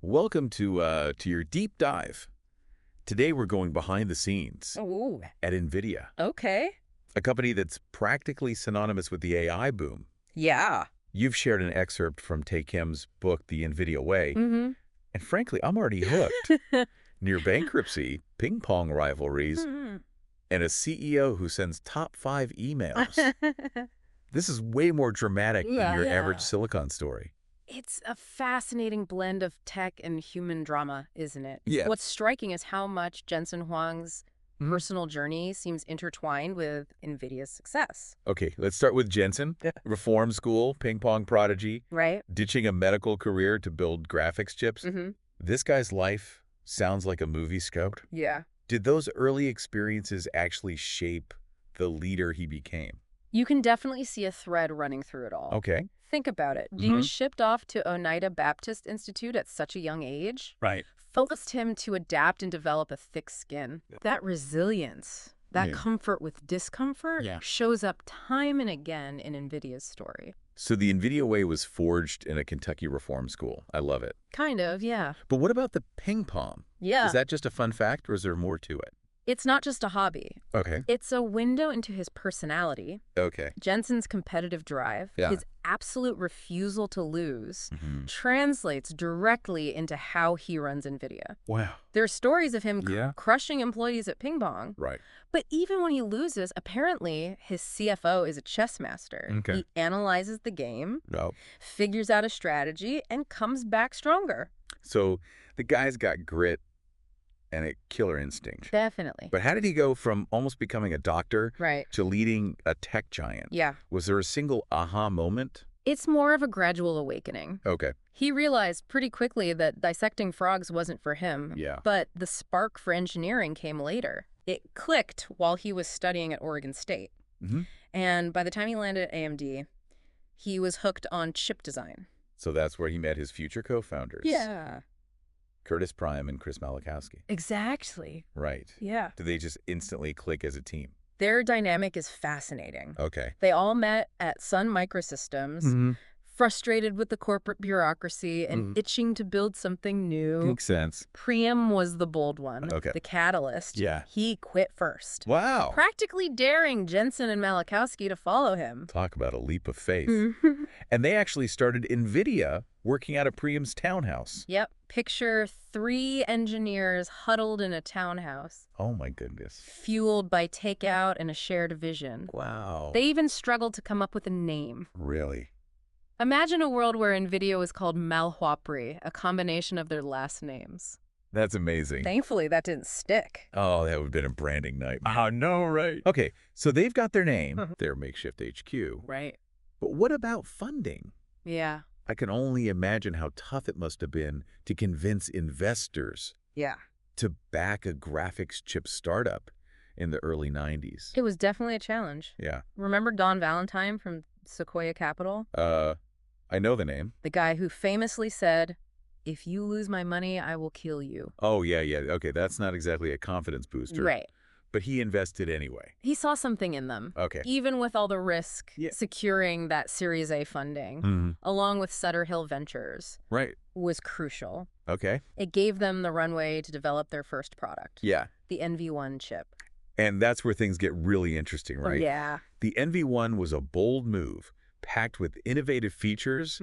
Welcome to your deep dive. Today we're going behind the scenes Ooh, at Nvidia, okay. a company that's practically synonymous with the AI boom. Yeah. You've shared an excerpt from Tae Kim's book, The Nvidia Way, Mm-hmm. and frankly, I'm already hooked. Near bankruptcy, ping pong rivalries, and a CEO who sends top 5 emails. This is way more dramatic than your average Silicon story. It's a fascinating blend of tech and human drama, isn't it? Yeah. What's striking is how much Jensen Huang's personal journey seems intertwined with NVIDIA's success. Okay, let's start with Jensen. Yeah. Reform school, ping pong prodigy, Right? ditching a medical career to build graphics chips. Mm-hmm. This guy's life sounds like a movie scout. Yeah. Did those early experiences actually shape the leader he became? You can definitely see a thread running through it all. Okay. Think about it. Being shipped off to Oneida Baptist Institute at such a young age Right. forced him to adapt and develop a thick skin. That resilience, that comfort with discomfort shows up time and again in NVIDIA's story. So the Nvidia Way was forged in a Kentucky reform school. I love it. Kind of, yeah. But what about the ping pong? Yeah. Is that just a fun fact or is there more to it? It's not just a hobby. Okay. It's a window into his personality, Okay. Jensen's competitive drive, his absolute refusal to lose, translates directly into how he runs NVIDIA. Wow. There are stories of him crushing employees at ping pong. Right. But even when he loses, apparently his CFO is a chess master. Okay. He analyzes the game, No. figures out a strategy, and comes back stronger. So the guy's got grit and a killer instinct. Definitely. But how did he go from almost becoming a doctor to leading a tech giant? Yeah. Was there a single aha moment? It's more of a gradual awakening. Okay. He realized pretty quickly that dissecting frogs wasn't for him. Yeah. But the spark for engineering came later. It clicked while he was studying at Oregon State. And by the time he landed at AMD, he was hooked on chip design. So that's where he met his future co-founders. Yeah. Curtis Prime and Chris Malachowski. Exactly. Right. Yeah. Did they just instantly click as a team? Their dynamic is fascinating. Okay. They all met at Sun Microsystems, frustrated with the corporate bureaucracy and itching to build something new. Makes sense. Priam was the bold one, Okay. the catalyst. Yeah. He quit first. Wow. Practically daring Jensen and Malachowski to follow him. Talk about a leap of faith. And they actually started NVIDIA working out of Priam's townhouse. Yep. Picture 3 engineers huddled in a townhouse. Oh, my goodness. Fueled by takeout and a shared vision. Wow. They even struggled to come up with a name. Really? Imagine a world where NVIDIA was called Malhuapri, a combination of their last names. That's amazing. Thankfully, that didn't stick. Oh, that would have been a branding nightmare. Oh, no, right. Okay, so they've got their name, their makeshift HQ. Right. But what about funding? Yeah. I can only imagine how tough it must have been to convince investors to back a graphics chip startup in the early 90s. It was definitely a challenge. Yeah. Remember Don Valentine from Sequoia Capital? I know the name. The guy who famously said, "If you lose my money, I will kill you." Oh, yeah. Okay, that's not exactly a confidence booster. Right. But he invested anyway. He saw something in them. Okay. Even with all the risk, securing that Series A funding, along with Sutter Hill Ventures, Right. was crucial. Okay. It gave them the runway to develop their first product. Yeah. The NV1 chip. And that's where things get really interesting, right? Yeah. The NV1 was a bold move, packed with innovative features,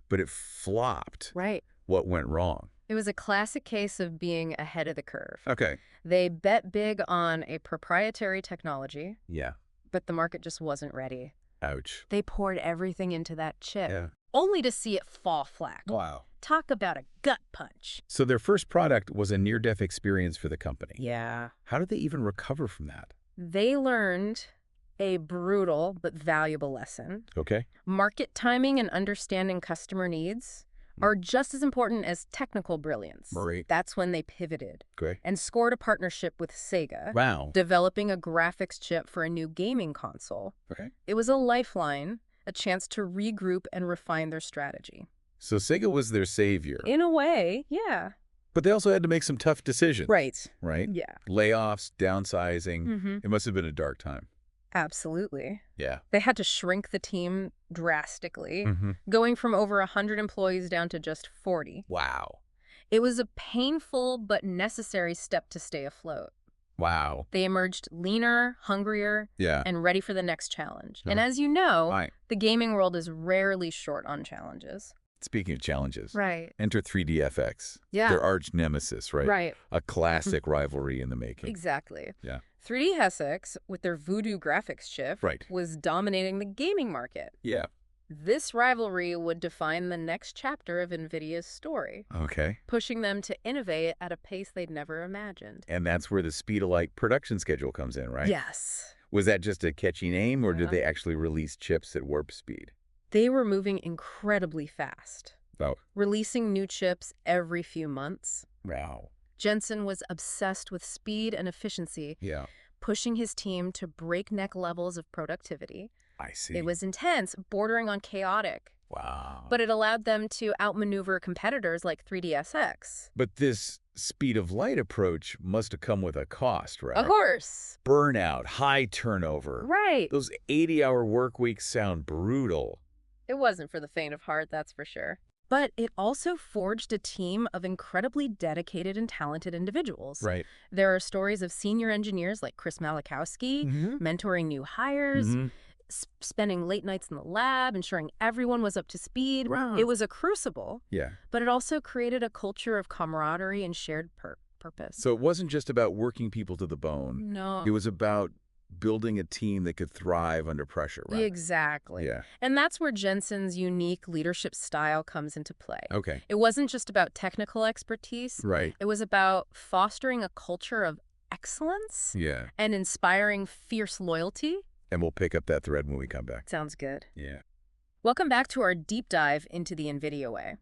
but it flopped. Right. What went wrong? It was a classic case of being ahead of the curve. Okay. They bet big on a proprietary technology, Yeah. but the market just wasn't ready. Ouch. They poured everything into that chip, Yeah. only to see it fall flat. Wow. Talk about a gut punch. So their first product was a near-death experience for the company. Yeah. How did they even recover from that? They learned a brutal but valuable lesson. Okay. Market timing and understanding customer needs are just as important as technical brilliance. Right. That's when they pivoted Great. and scored a partnership with Sega, Wow. developing a graphics chip for a new gaming console. Okay. It was a lifeline, a chance to regroup and refine their strategy. So Sega was their savior. In a way, yeah. But they also had to make some tough decisions. Right. Right? Yeah. Layoffs, downsizing. It must have been a dark time. Absolutely. Yeah. They had to shrink the team drastically, going from over 100 employees down to just 40. Wow. It was a painful but necessary step to stay afloat. Wow. They emerged leaner, hungrier, Yeah. and ready for the next challenge. Uh-huh. And as you know, Right. the gaming world is rarely short on challenges. Speaking of challenges, Right. enter 3DFX. Yeah. Their arch nemesis, right? Right. A classic rivalry in the making. Exactly. Yeah. 3D Hessex, with their Voodoo graphics chip, Right. was dominating the gaming market. Yeah. This rivalry would define the next chapter of Nvidia's story, Okay. pushing them to innovate at a pace they'd never imagined. And that's where the speed-alike production schedule comes in, right? Yes. Was that just a catchy name, or did Yeah. they actually release chips at warp speed? They were moving incredibly fast, Oh. releasing new chips every few months. Wow. Jensen was obsessed with speed and efficiency, Yeah. pushing his team to breakneck levels of productivity. I see. It was intense, bordering on chaotic, Wow. but it allowed them to outmaneuver competitors like 3DSX. But this speed of light approach must have come with a cost, right? Of course. Burnout, high turnover. Right. Those 80-hour work weeks sound brutal. It wasn't for the faint of heart, that's for sure. But it also forged a team of incredibly dedicated and talented individuals. Right. There are stories of senior engineers like Chris Malachowski mentoring new hires, spending late nights in the lab, ensuring everyone was up to speed. Wow. It was a crucible, Yeah. but it also created a culture of camaraderie and shared purpose. So it wasn't just about working people to the bone. No. It was about building a team that could thrive under pressure, right? Exactly. Yeah. And that's where Jensen's unique leadership style comes into play. Okay. It wasn't just about technical expertise. Right. It was about fostering a culture of excellence Yeah. and inspiring fierce loyalty. And we'll pick up that thread when we come back. Sounds good. Yeah. Welcome back to our deep dive into the Nvidia Way.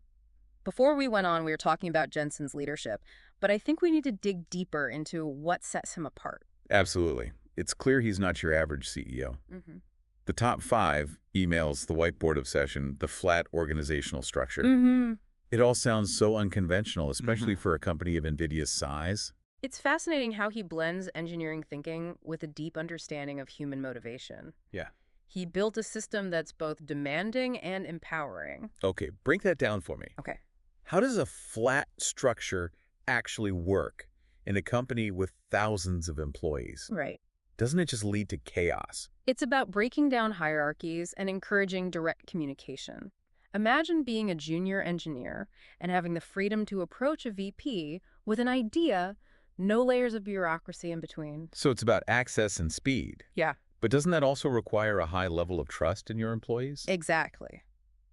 Before we went on, we were talking about Jensen's leadership, but I think we need to dig deeper into what sets him apart. Absolutely. It's clear he's not your average CEO. The top 5, emails, the whiteboard obsession, the flat organizational structure. It all sounds so unconventional, especially for a company of Nvidia's size. It's fascinating how he blends engineering thinking with a deep understanding of human motivation. Yeah. He built a system that's both demanding and empowering. Okay, break that down for me. Okay. How does a flat structure actually work in a company with thousands of employees? Right. Doesn't it just lead to chaos? It's about breaking down hierarchies and encouraging direct communication. Imagine being a junior engineer and having the freedom to approach a VP with an idea, no layers of bureaucracy in between. So it's about access and speed. Yeah. But doesn't that also require a high level of trust in your employees? Exactly.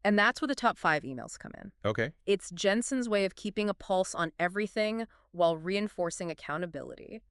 And that's where the top 5 emails come in. Okay. It's Jensen's way of keeping a pulse on everything while reinforcing accountability.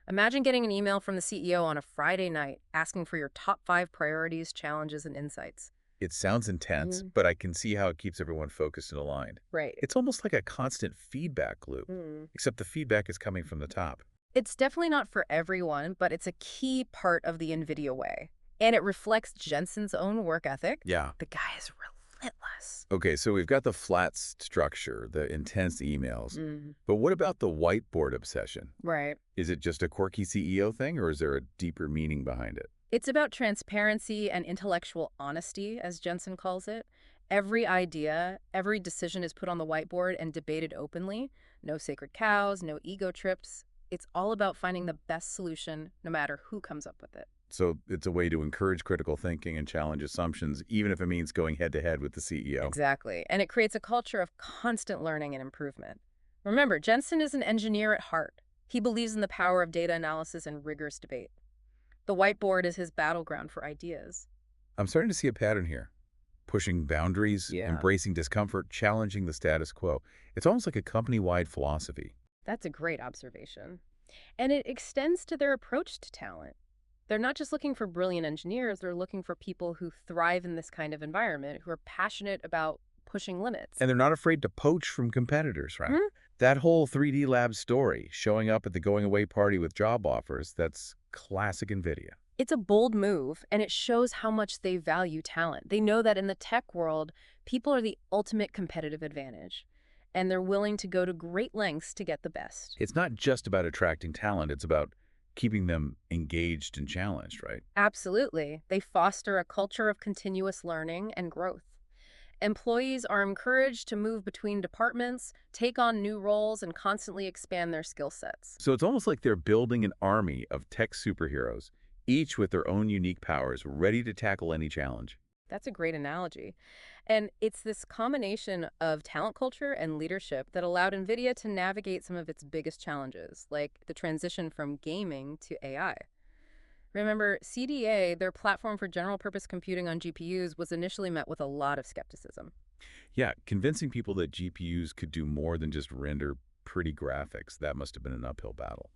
Imagine getting an email from the CEO on a Friday night asking for your top 5 priorities, challenges, and insights. It sounds intense, but I can see how it keeps everyone focused and aligned. Right. It's almost like a constant feedback loop, except the feedback is coming from the top. It's definitely not for everyone, but it's a key part of the Nvidia way. And it reflects Jensen's own work ethic. Yeah. The guy is relentless. Okay, so we've got the flat structure, the intense emails. But what about the whiteboard obsession? Right. Is it just a quirky CEO thing, or is there a deeper meaning behind it? It's about transparency and intellectual honesty, as Jensen calls it. Every idea, every decision is put on the whiteboard and debated openly. No sacred cows, no ego trips. It's all about finding the best solution, no matter who comes up with it. So it's a way to encourage critical thinking and challenge assumptions, even if it means going head-to-head with the CEO. Exactly. And it creates a culture of constant learning and improvement. Remember, Jensen is an engineer at heart. He believes in the power of data analysis and rigorous debate. The whiteboard is his battleground for ideas. I'm starting to see a pattern here. Pushing boundaries, embracing discomfort, challenging the status quo. It's almost like a company-wide philosophy. That's a great observation. And it extends to their approach to talent. They're not just looking for brilliant engineers, they're looking for people who thrive in this kind of environment, who are passionate about pushing limits. And they're not afraid to poach from competitors, right? That whole 3D Lab story, showing up at the going-away party with job offers, that's classic Nvidia. It's a bold move, and it shows how much they value talent. They know that in the tech world, people are the ultimate competitive advantage, and they're willing to go to great lengths to get the best. It's not just about attracting talent, it's about keeping them engaged and challenged, right? Absolutely. They foster a culture of continuous learning and growth. Employees are encouraged to move between departments, take on new roles, and constantly expand their skill sets. So it's almost like they're building an army of tech superheroes, each with their own unique powers, ready to tackle any challenge. That's a great analogy. And it's this combination of talent culture and leadership that allowed NVIDIA to navigate some of its biggest challenges, like the transition from gaming to AI. Remember, CUDA, their platform for general purpose computing on GPUs, was initially met with a lot of skepticism. Yeah, convincing people that GPUs could do more than just render pretty graphics, that must have been an uphill battle.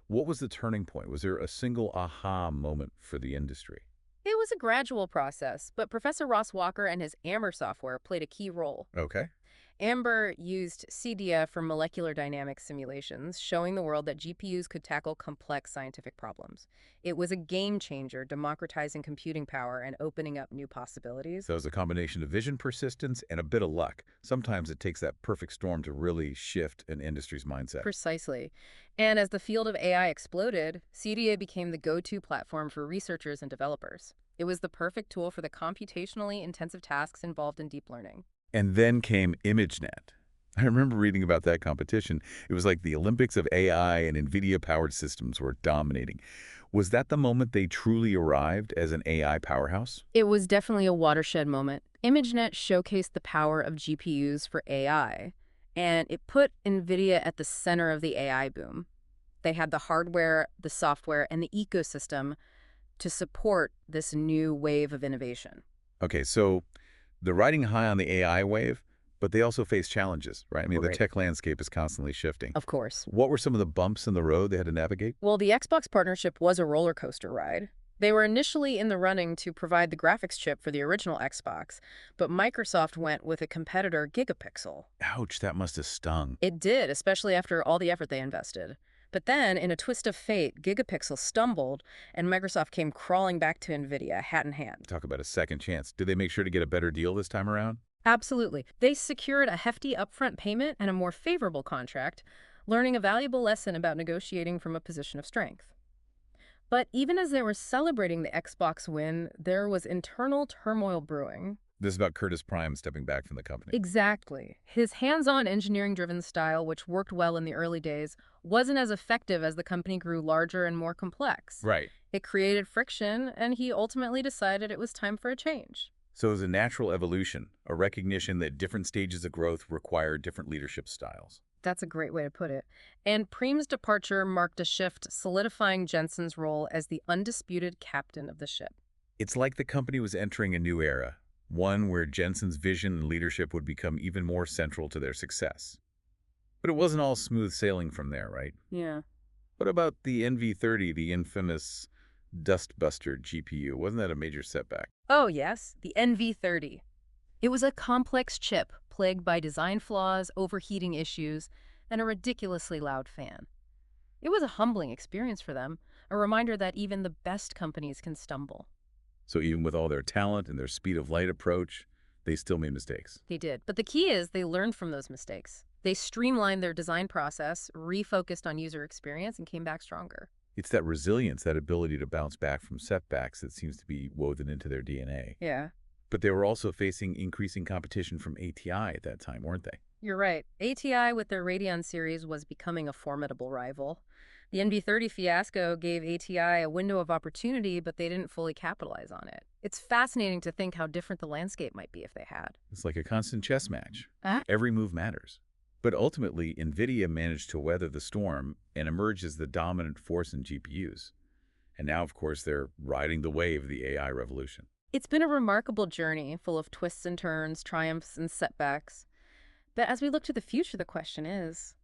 What was the turning point? Was there a single aha moment for the industry? It was a gradual process, but Professor Ross Walker and his AMBER software played a key role. Okay. AMBER used CUDA for molecular dynamics simulations, showing the world that GPUs could tackle complex scientific problems. It was a game changer, democratizing computing power and opening up new possibilities. So it was a combination of vision persistence and a bit of luck. Sometimes it takes that perfect storm to really shift an industry's mindset. Precisely. And as the field of AI exploded, CUDA became the go-to platform for researchers and developers. It was the perfect tool for the computationally intensive tasks involved in deep learning. And then came ImageNet. I remember reading about that competition. It was like the Olympics of AI, and NVIDIA-powered systems were dominating. Was that the moment they truly arrived as an AI powerhouse? It was definitely a watershed moment. ImageNet showcased the power of GPUs for AI, and it put NVIDIA at the center of the AI boom. They had the hardware, the software, and the ecosystem to support this new wave of innovation. Okay, so they're riding high on the AI wave, but they also face challenges, right? I mean, the Right. tech landscape is constantly shifting. Of course. What were some of the bumps in the road they had to navigate? Well, the Xbox partnership was a roller coaster ride. They were initially in the running to provide the graphics chip for the original Xbox, but Microsoft went with a competitor, Gigapixel. Ouch, that must have stung. It did, especially after all the effort they invested. But then, in a twist of fate, Gigapixel stumbled, and Microsoft came crawling back to NVIDIA, hat in hand. Talk about a second chance. Did they make sure to get a better deal this time around? Absolutely. They secured a hefty upfront payment and a more favorable contract, learning a valuable lesson about negotiating from a position of strength. But even as they were celebrating the Xbox win, there was internal turmoil brewing. This is about Curtis Prime stepping back from the company. Exactly. His hands-on engineering-driven style, which worked well in the early days, wasn't as effective as the company grew larger and more complex. Right. It created friction, and he ultimately decided it was time for a change. So it was a natural evolution, a recognition that different stages of growth require different leadership styles. That's a great way to put it. And Preem's departure marked a shift, solidifying Jensen's role as the undisputed captain of the ship. It's like the company was entering a new era, one where Jensen's vision and leadership would become even more central to their success. But it wasn't all smooth sailing from there, right? Yeah. What about the NV30, the infamous dustbuster GPU? Wasn't that a major setback? Oh, yes, the NV30. It was a complex chip plagued by design flaws, overheating issues, and a ridiculously loud fan. It was a humbling experience for them, a reminder that even the best companies can stumble. So even with all their talent and their speed of light approach, they still made mistakes. They did. But the key is they learned from those mistakes. They streamlined their design process, refocused on user experience, and came back stronger. It's that resilience, that ability to bounce back from setbacks that seems to be woven into their DNA. Yeah. But they were also facing increasing competition from ATI at that time, weren't they? You're right. ATI with their Radeon series was becoming a formidable rival. The NV30 fiasco gave ATI a window of opportunity, but they didn't fully capitalize on it. It's fascinating to think how different the landscape might be if they had. It's like a constant chess match. Ah. Every move matters. But ultimately, NVIDIA managed to weather the storm and emerge as the dominant force in GPUs. And now, of course, they're riding the wave of the AI revolution. It's been a remarkable journey, full of twists and turns, triumphs and setbacks. But as we look to the future, the question is,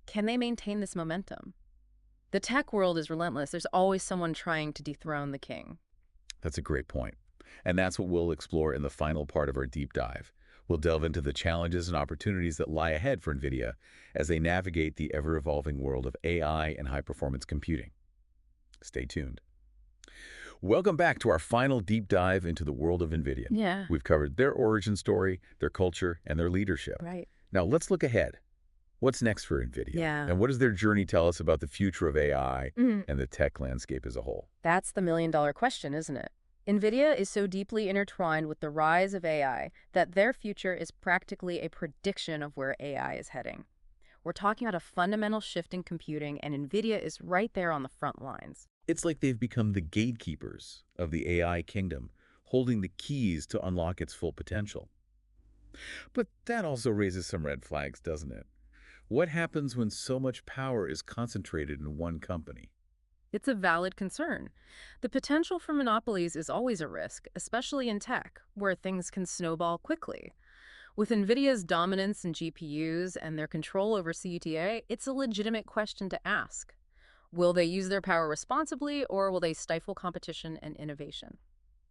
can they maintain this momentum? The tech world is relentless. There's always someone trying to dethrone the king. That's a great point. And that's what we'll explore in the final part of our deep dive. We'll delve into the challenges and opportunities that lie ahead for NVIDIA as they navigate the ever-evolving world of AI and high-performance computing. Stay tuned. Welcome back to our final deep dive into the world of NVIDIA. Yeah. We've covered their origin story, their culture, and their leadership. Right. Now let's look ahead. What's next for NVIDIA? Yeah. And what does their journey tell us about the future of AI Mhm. and the tech landscape as a whole? That's the million-dollar question, isn't it? Nvidia is so deeply intertwined with the rise of AI that their future is practically a prediction of where AI is heading. We're talking about a fundamental shift in computing, and Nvidia is right there on the front lines. It's like they've become the gatekeepers of the AI kingdom, holding the keys to unlock its full potential. But that also raises some red flags, doesn't it? What happens when so much power is concentrated in one company? It's a valid concern. The potential for monopolies is always a risk, especially in tech, where things can snowball quickly. With NVIDIA's dominance in GPUs and their control over CUDA, it's a legitimate question to ask. Will they use their power responsibly, or will they stifle competition and innovation?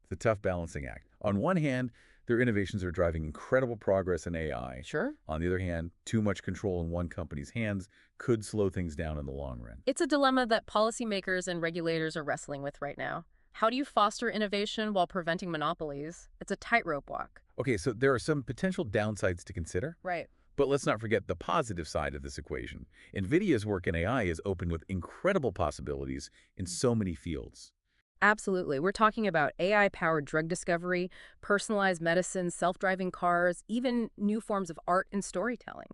It's a tough balancing act. On one hand, their innovations are driving incredible progress in AI. Sure. On the other hand, too much control in one company's hands could slow things down in the long run. It's a dilemma that policymakers and regulators are wrestling with right now. How do you foster innovation while preventing monopolies? It's a tightrope walk. Okay, so there are some potential downsides to consider, Right. but let's not forget the positive side of this equation. NVIDIA's work in AI is open with incredible possibilities in so many fields. Absolutely. We're talking about AI-powered drug discovery, personalized medicine, self-driving cars, even new forms of art and storytelling.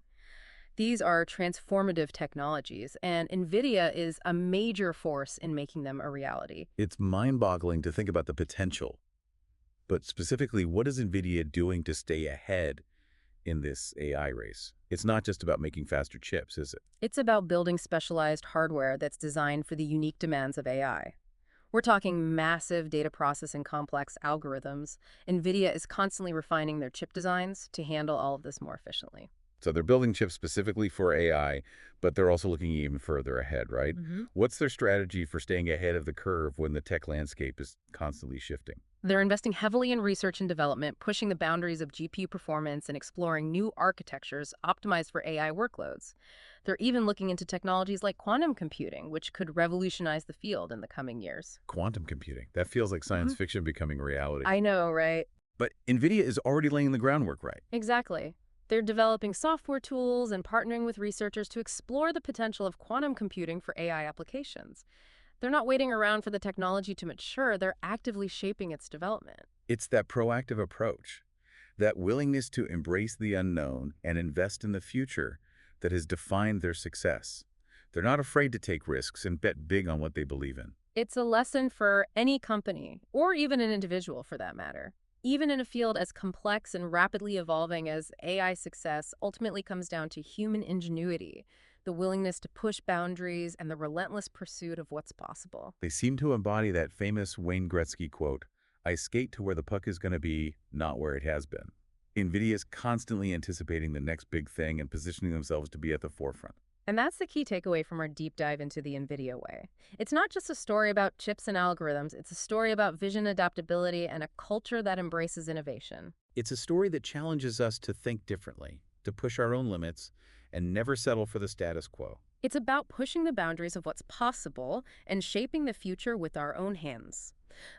These are transformative technologies, and NVIDIA is a major force in making them a reality. It's mind-boggling to think about the potential, but specifically, what is NVIDIA doing to stay ahead in this AI race? It's not just about making faster chips, is it? It's about building specialized hardware that's designed for the unique demands of AI. We're talking massive data processing complex algorithms. NVIDIA is constantly refining their chip designs to handle all of this more efficiently. So they're building chips specifically for AI, but they're also looking even further ahead, right? What's their strategy for staying ahead of the curve when the tech landscape is constantly shifting? They're investing heavily in research and development, pushing the boundaries of GPU performance and exploring new architectures optimized for AI workloads. They're even looking into technologies like quantum computing, which could revolutionize the field in the coming years. Quantum computing. That feels like science fiction becoming reality. I know, right? But NVIDIA is already laying the groundwork, right? Exactly. They're developing software tools and partnering with researchers to explore the potential of quantum computing for AI applications. They're not waiting around for the technology to mature, they're actively shaping its development. It's that proactive approach, that willingness to embrace the unknown and invest in the future that has defined their success. They're not afraid to take risks and bet big on what they believe in. It's a lesson for any company, or even an individual for that matter. Even in a field as complex and rapidly evolving as AI, success ultimately comes down to human ingenuity, the willingness to push boundaries, and the relentless pursuit of what's possible. They seem to embody that famous Wayne Gretzky quote, "I skate to where the puck is going to be, not where it has been." NVIDIA is constantly anticipating the next big thing and positioning themselves to be at the forefront. And that's the key takeaway from our deep dive into the Nvidia way. It's not just a story about chips and algorithms, it's a story about vision, adaptability, and a culture that embraces innovation. It's a story that challenges us to think differently, to push our own limits, and never settle for the status quo. It's about pushing the boundaries of what's possible and shaping the future with our own hands.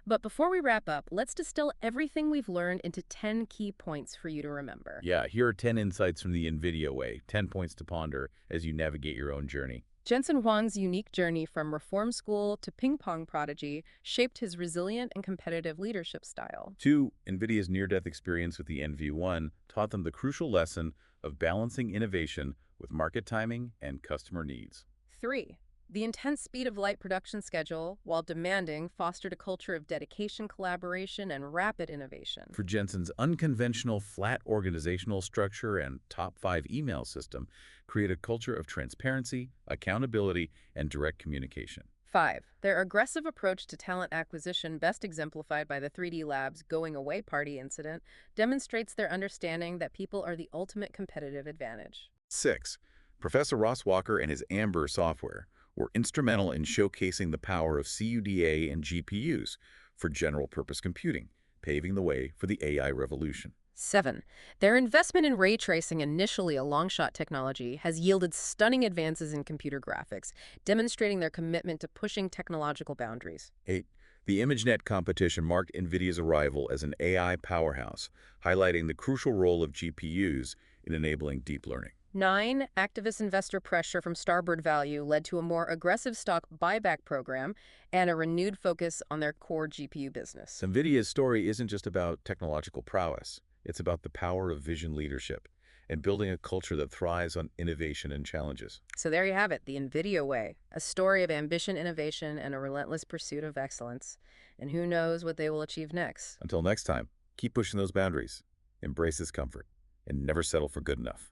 But before we wrap up, let's distill everything we've learned into 10 key points for you to remember. Yeah, here are 10 insights from the Nvidia way, 10 points to ponder as you navigate your own journey. Jensen Huang's unique journey from reform school to ping pong prodigy shaped his resilient and competitive leadership style. 2, NVIDIA's near-death experience with the NV1 taught them the crucial lesson of balancing innovation with market timing and customer needs. 3. The intense speed of light production schedule, while demanding, fostered a culture of dedication, collaboration, and rapid innovation. For Jensen's unconventional flat organizational structure and top 5 email system create a culture of transparency, accountability, and direct communication. 5. Their aggressive approach to talent acquisition, best exemplified by the 3D Labs going away party incident, demonstrates their understanding that people are the ultimate competitive advantage. 6. Professor Ross Walker and his Amber software were instrumental in showcasing the power of CUDA and GPUs for general-purpose computing, paving the way for the AI revolution. 7. Their investment in ray tracing, initially a long-shot technology, has yielded stunning advances in computer graphics, demonstrating their commitment to pushing technological boundaries. 8. The ImageNet competition marked NVIDIA's arrival as an AI powerhouse, highlighting the crucial role of GPUs in enabling deep learning. 9, activist investor pressure from Starboard Value led to a more aggressive stock buyback program and a renewed focus on their core GPU business. NVIDIA's story isn't just about technological prowess. It's about the power of vision leadership and building a culture that thrives on innovation and challenges. So there you have it, the Nvidia Way, a story of ambition, innovation, and a relentless pursuit of excellence. And who knows what they will achieve next. Until next time, keep pushing those boundaries, embrace discomfort, and never settle for good enough.